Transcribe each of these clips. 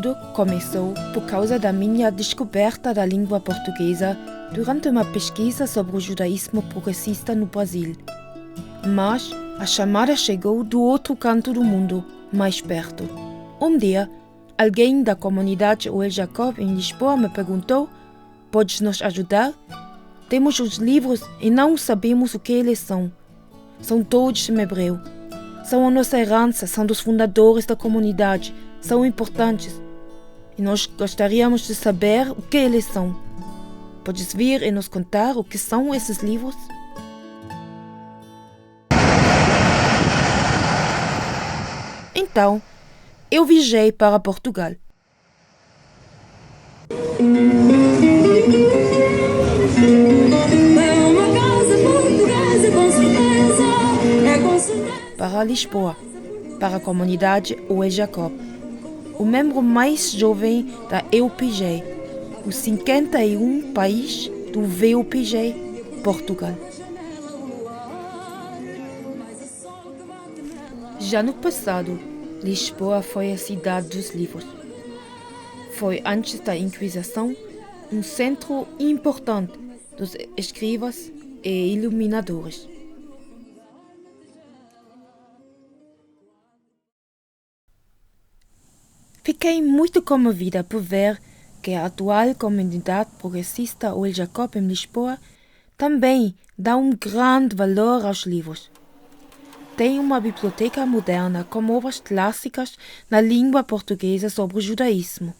tudo começou por causa da minha descoberta da língua portuguesa durante uma pesquisa sobre o judaísmo progressista no Brasil. Mas a chamada chegou do outro canto do mundo, mais perto. Um dia, alguém da comunidade Oel Jacob em Lisboa me perguntou: "Podes nos ajudar? Temos os livros e não sabemos o que eles são. São todos em hebreu. São a nossa herança, são dos fundadores da comunidade, são importantes. E nós gostaríamos de saber o que eles são. Podes vir e nos contar o que são esses livros?" Então, eu viajei para Portugal. Para Lisboa, para a comunidade Oel Jacob, o membro mais jovem da EUPG, o 51 país do VUPG, Portugal. Já no passado, Lisboa foi a cidade dos livros. Foi, antes da Inquisição, um centro importante dos escribas e iluminadores. Fiquei muito comovida por ver que a atual comunidade progressista Oel Jacob em Lisboa também dá um grande valor aos livros. Tem uma biblioteca moderna com obras clássicas na língua portuguesa sobre o judaísmo.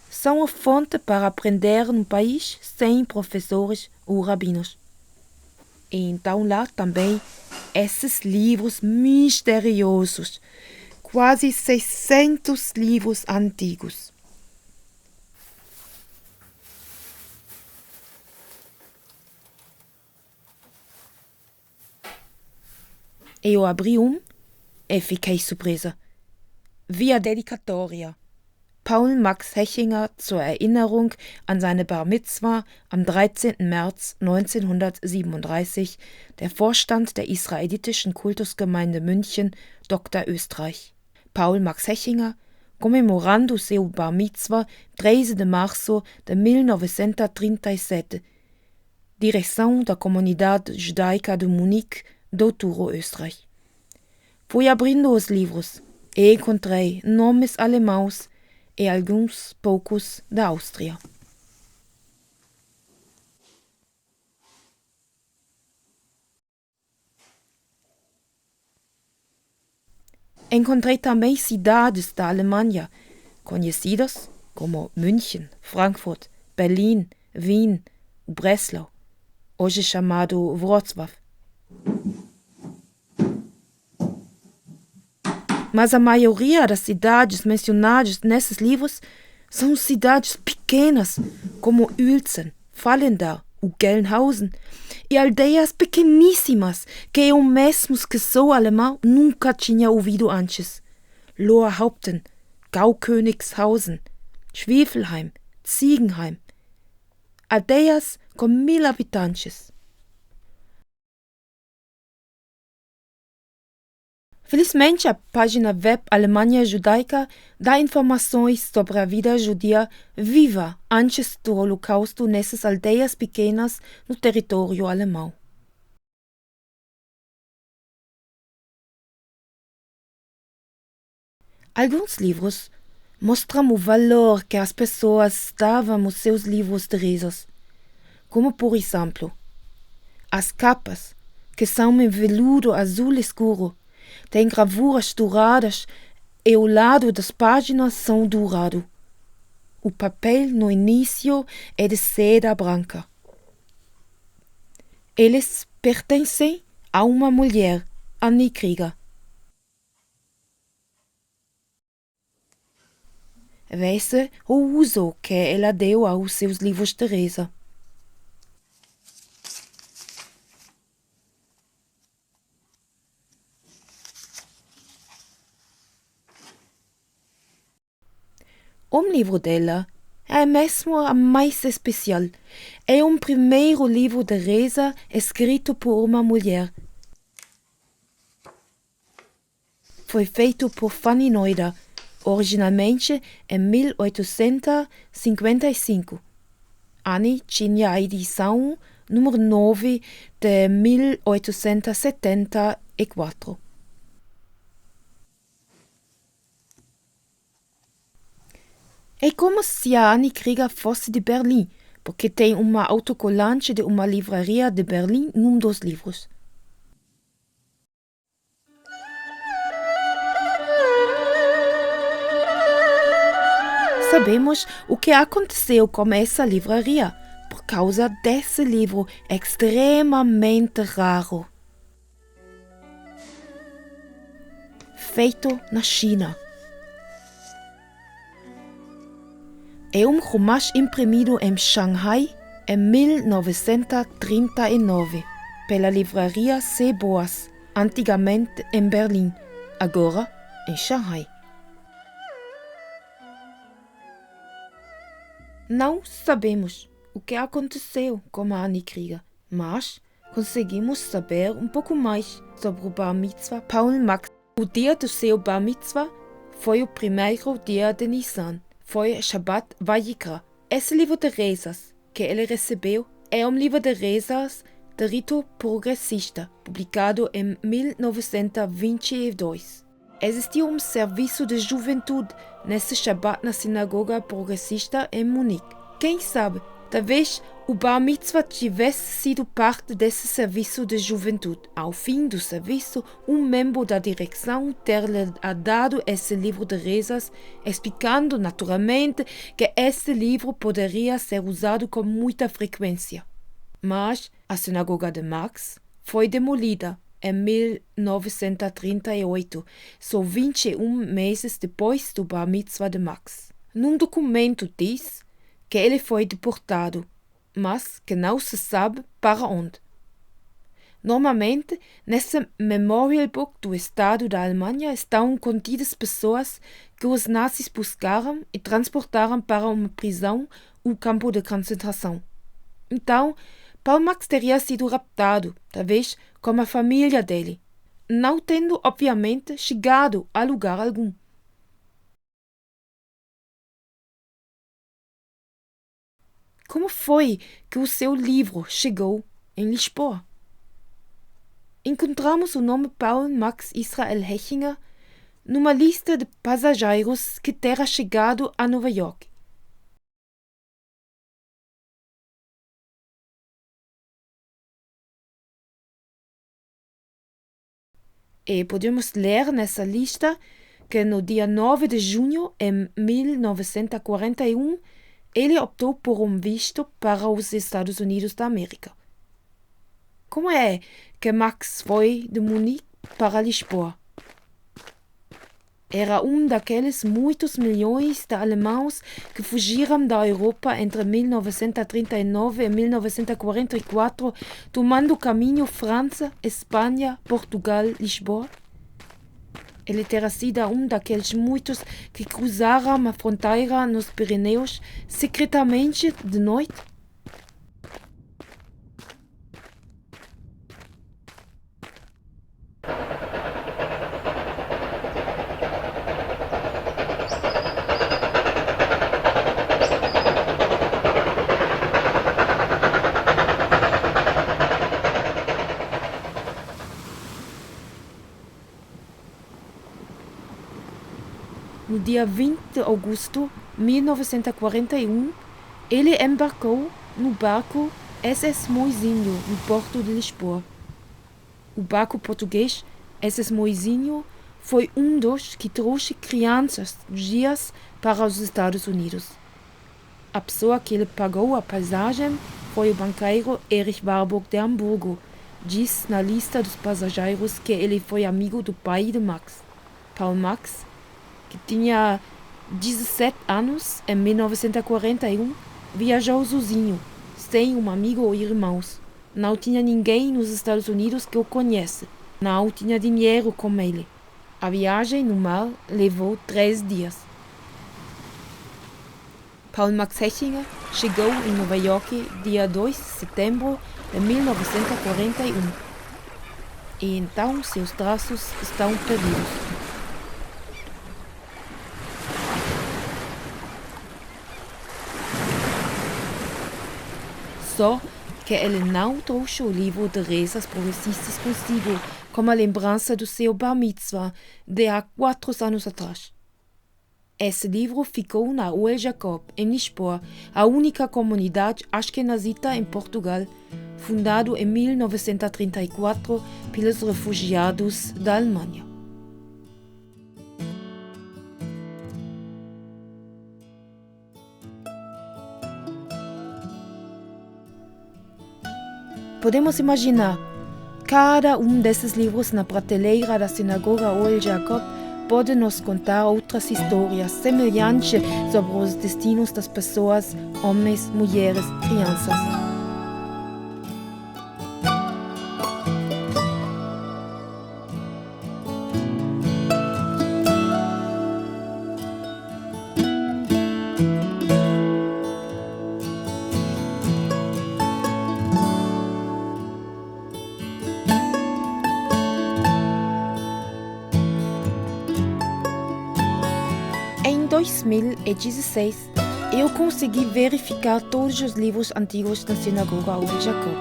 São a fonte para aprender num país sem professores ou rabinos. E então lá também esses livros misteriosos, quase 600 livros antigos. Eu abri e fiquei surpresa. Vi a dedicatória. Paul Max Hechinger zur Erinnerung an seine Bar Mitzwa am 13. März 1937, der Vorstand der israelitischen Kultusgemeinde München, Dr. Österreich. Paul Max Hechinger, comemorando seu Bar Mitzwa 13 de março de 1937, direção da comunidade judaica de Munique, Douturo, Österreich. Fui abrindo os livros e encontrei nomes alemãos e alguns poucos da Áustria. Encontrei também cidades da Alemanha, conhecidas como München, Frankfurt, Berlim, Wien, Breslau, hoje chamado Wrocław. Mas a maioria das cidades mencionadas nesses livros são cidades pequenas, como Uelzen, Vallendar ou Gelnhausen, e aldeias pequeníssimas que eu mesmo que sou alemão nunca tinha ouvido antes. Lohrhaupten, Gaukönigshausen, Schwefelheim, Ziegenheim. Aldeias com 1000 habitantes. Felizmente, a página web Alemanha Judaica dá informações sobre a vida judia viva antes do Holocausto nessas aldeias pequenas no território alemão. Alguns livros mostram o valor que as pessoas davam aos seus livros de rezas, como, por exemplo, as capas, que são em veludo azul escuro, têm gravuras douradas e o lado das páginas são dourado. O papel no início é de seda branca. Eles pertencem a uma mulher, Annie Krieger. Vê-se o uso que ela deu aos seus livros de reza. Um livro dela é mesmo a mais especial. É um primeiro livro de reza escrito por uma mulher. Foi feito por Fanny Noida, originalmente em 1855. Anni tinha a edição número 9 de 1874. É como se a Annie Krieger fosse de Berlim, porque tem uma autocolante de uma livraria de Berlim num dos livros. Sabemos o que aconteceu com essa livraria por causa desse livro extremamente raro. Feito na China. É um romance imprimido em Shanghai em 1939 pela livraria C. Boas, antigamente em Berlim, agora em Shanghai. Não sabemos o que aconteceu com a Annie Krieger, mas conseguimos saber um pouco mais sobre o Bar Mitzvah Paul Max. O dia do seu Bar Mitzvah foi o primeiro dia de Nissan, foi Shabbat Vayikra. Esse livro de rezas que ele recebeu é um livro de rezas de rito progressista, publicado em 1922. Existiu um serviço de juventude nesse Shabbat na sinagoga progressista em Munique. Quem sabe, talvez o Bar Mitzvah tivesse sido parte desse serviço de juventude. Ao fim do serviço, um membro da direção ter-lhe dado esse livro de rezas, explicando naturalmente que esse livro poderia ser usado com muita frequência. Mas a sinagoga de Max foi demolida em 1938, só 21 meses depois do Bar Mitzvah de Max. Num documento diz que ele foi deportado, mas que não se sabe para onde. Normalmente, nesse Memorial Book do Estado da Alemanha estão contidas pessoas que os nazis buscaram e transportaram para uma prisão ou campo de concentração. Então, Paul Max teria sido raptado, talvez com a família dele, não tendo, obviamente, chegado a lugar algum. Como foi que o seu livro chegou em Lisboa? Encontramos o nome Paul Max Israel Hechinger numa lista de passageiros que terá chegado a Nova York. E podemos ler nessa lista que no dia 9 de junho de 1941 ele optou por um visto para os Estados Unidos da América. Como é que Max foi de Munique para Lisboa? Era um daqueles muitos milhões de alemães que fugiram da Europa entre 1939 e 1944, tomando o caminho França, Espanha, Portugal, Lisboa. Ele terá sido um daqueles muitos que cruzaram a fronteira nos Pirineus secretamente de noite. No dia 20 de agosto de 1941, ele embarcou no barco SS Moisinho, no porto de Lisboa. O barco português SS Moisinho foi um dos que trouxe crianças dias para os Estados Unidos. A pessoa que lhe pagou a passagem foi o banqueiro Erich Warburg de Hamburgo. Diz na lista dos passageiros que ele foi amigo do pai de Max. Paul Max, que tinha 17 anos em 1941, viajou sozinho, sem um amigo ou irmãos. Não tinha ninguém nos Estados Unidos que o conhece. Não tinha dinheiro com ele. A viagem no mar levou 3 dias. Paul Max Hechinger chegou em Nova York dia 2 de setembro de 1941. E então seus traços estão perdidos. só que ele não trouxe o livro de rezas progressistas consigo como a lembrança do seu bar mitzvah de há 4 anos atrás. Esse livro ficou na Ohel Jacob, em Lisboa, a única comunidade ashkenazita em Portugal, fundado em 1934 pelos refugiados da Alemanha. Podemos imaginar cada desses livros na prateleira da sinagoga Ohel Jacob pode nos contar outras histórias semelhantes sobre os destinos das pessoas, homens, mulheres, crianças. Em 2016, eu consegui verificar todos os livros antigos da sinagoga Ohel Jacob.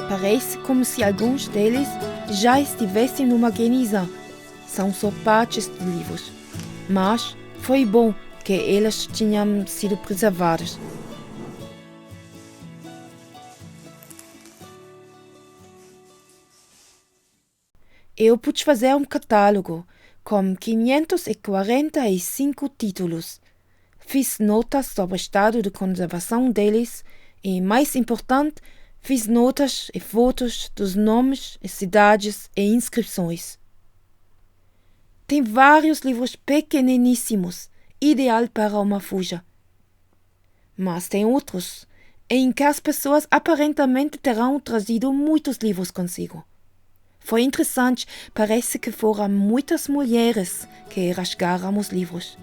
Parece como se alguns deles já estivessem numa Geniza. São só partes de livros, mas foi bom que eles tinham sido preservados. Eu pude fazer um catálogo com 545 títulos. Fiz notas sobre o estado de conservação deles e, mais importante, fiz notas e fotos dos nomes, cidades e inscrições. Tem vários livros pequeniníssimos, ideal para uma fuga. Mas tem outros em que as pessoas aparentemente terão trazido muitos livros consigo. Foi interessante, parece que foram muitas mulheres que rasgaram os livros.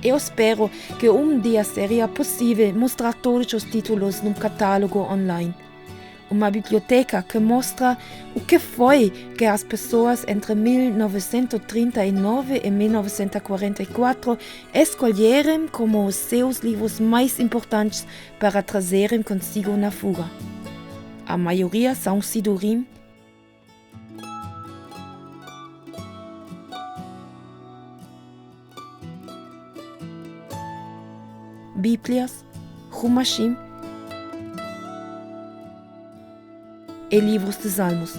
Eu espero que dia seria possível mostrar todos os títulos num catálogo online. Uma biblioteca que mostra o que foi que as pessoas entre 1939 e 1944 escolheram como os seus livros mais importantes para trazerem consigo na fuga. A maioria são sidurim, bíblias, humashim e livros de salmos.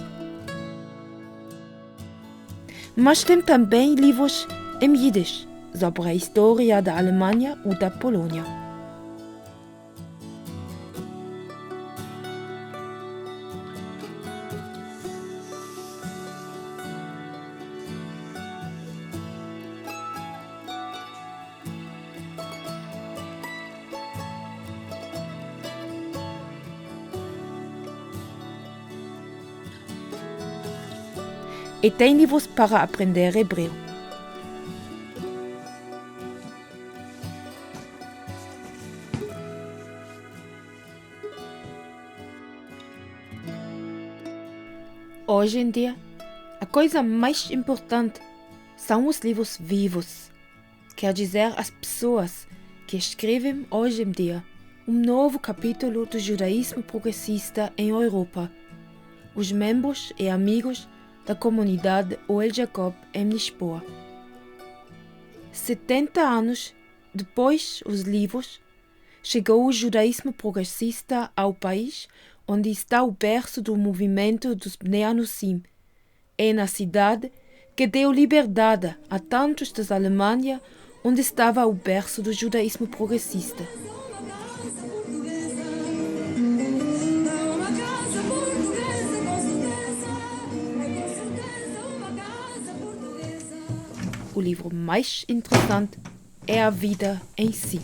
Mas tem também livros em Yiddish sobre a história da Alemanha ou da Polônia. E tem livros para aprender hebreu. Hoje em dia, a coisa mais importante são os livros vivos, quer dizer, as pessoas que escrevem hoje em dia um novo capítulo do judaísmo progressista em Europa, os membros e amigos da comunidade Ohel Jacob em Lisboa. 70 anos depois dos livros, chegou o judaísmo progressista ao país onde está o berço do movimento dos Bnei Anusim, e na cidade que deu liberdade a tantos da Alemanha, onde estava o berço do judaísmo progressista. O livro mais interessante é a vida em si.